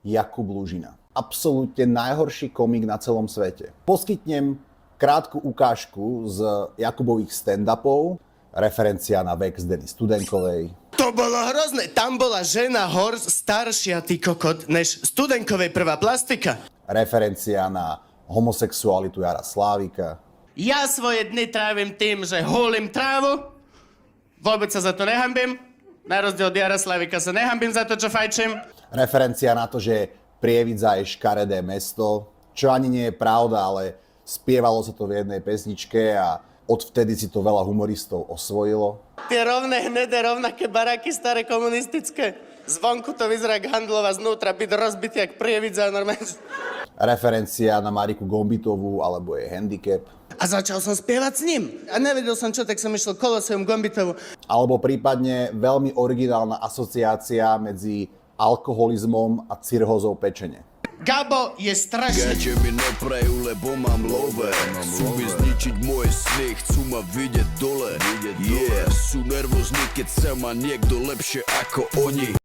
Jakub Lužina. Absolútne najhorší komik na celom svete. Poskytnem krátku ukážku z Jakubových stand-upov, referencia na vek z Denny Studenkovej. To bolo hrozné. Tam bola žena staršia, ty kokot, než Studenkovej prvá plastika. Referencia na homosexualitu Jara Slávika. Ja svoje dny trávim tým, že holím trávu. Vôbec sa za to nehambím. Na rozdiel od Jaroslavika sa nehambím za to, čo fajčím. Referencia na to, že Prievidza je škaredé mesto, čo ani nie je pravda, ale spievalo sa to v jednej pesničke a odvtedy si to veľa humoristov osvojilo. Tie rovné, hnedé, rovnaké baraky staré komunistické. Zvonku to vyzerá jak handlova, znútra byť rozbitý jak Prievidza normálne. Referencia na Mariku Gombitovú alebo jej handicap. A začal som spievať s ním. A nevedel som čo, tak som išiel Koloseum Gombitovu. Alebo prípadne veľmi originálna asociácia medzi alkoholizmom a cirhózou pečene. Gabo je strašný. Gače mi neprajú, lebo mám love. Chcú mi zničiť moje sny, chcú ma vidieť dole. Yeah, sú nervózni, keď sa má niekto lepšie ako oni.